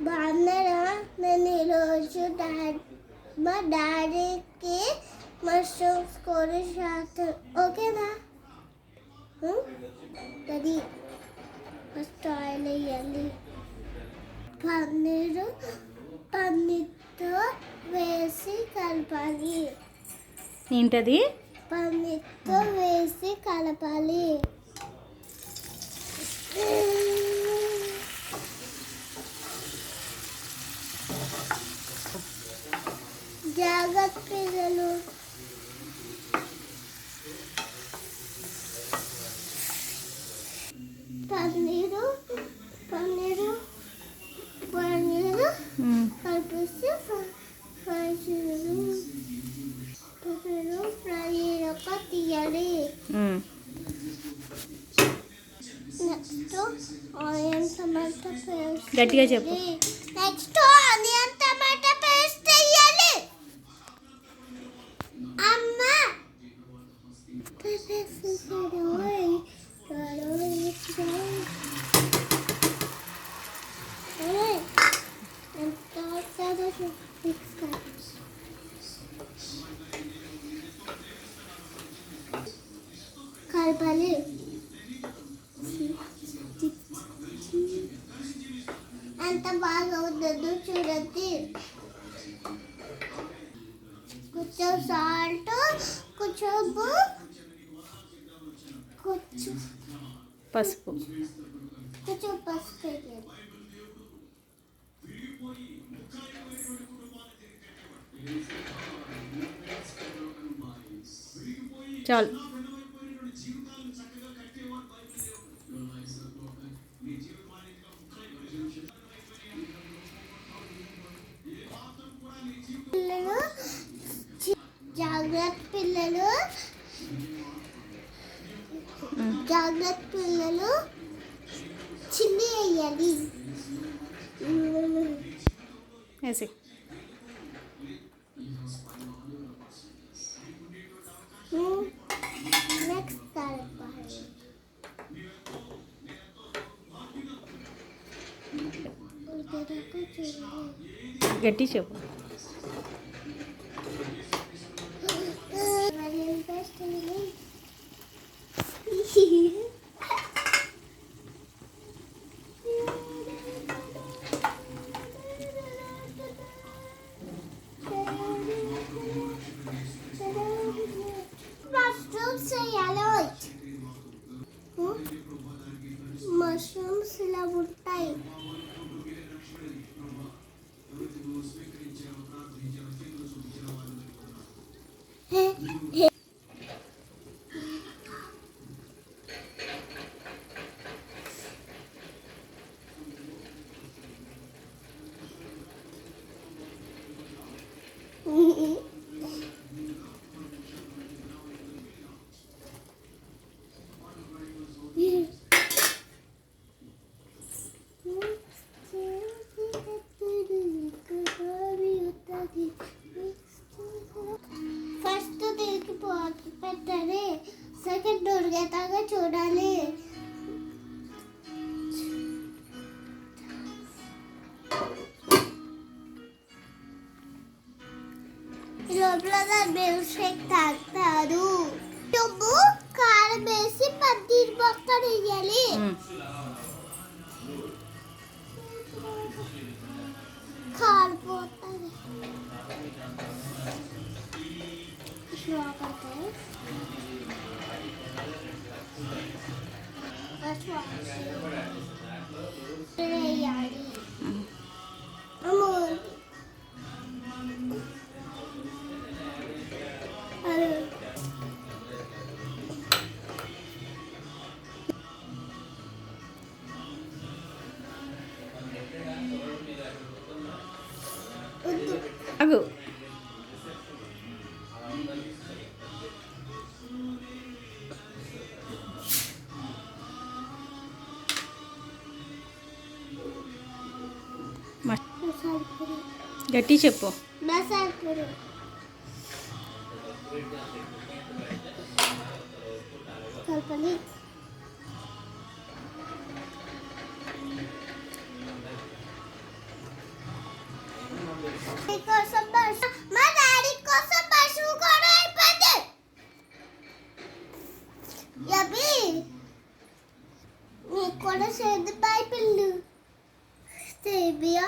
బాగున్నారా? నేను ఈరోజు మా డాడీకి మష్రూమ్స్ కూర చేస్తాను. ఓకేనా? అది ఫస్ట్ ఆయిల్ వేయాలి. పన్నీర్తో వేసి కలపాలి. ఏంటది? పన్నీర్తో వేసి కలపాలి. జాగ్రత్త పిల్లలు. పన్నీరు కలిపేసి ఫ్రై అయ్యాక తీయాలి. నెక్స్ట్ ఆనియన్ టమాటా పేస్ట్. గట్టిగా చెప్పు. నెక్స్ట్ ఆనియన్ టమాటా పేస్ట్ వేయాలి. అమ్మ కలపాలి. ఎంత బాగా అవుతుందో చూడండి. కొంచెం సాల్ట్, కొంచెం పసుపు వేయాలి. చాలు. జాగ్రత్త పిల్లలు చిల్లి వేయాలి. వేసి నెక్స్ట్ కలపాలి. గట్టి చెప్పు. మష్రూమ్స్ ఇలా ఉంటాయి. ఫస్ట్ దీనికి పెట్టాలి. సెకండ్ ఉడికేదాకా చూడాలి. లోపల మిల్క్ షేక్ తాగుతారు. తుమ్ము కారం వేసి పన్నీర్ మొక్కలు వేయాలి. కాలిపోతుంది. వేయాలి. అగు గట్టి చెప్పు. మసాలా పూరి కలపాలి. నీకోసం పశువు, మా డాడీ కోసం పశువు కూడా అయిపోయింది. యబ్బి నీకు కూడా సేద్య పైపిల్లు సేబియా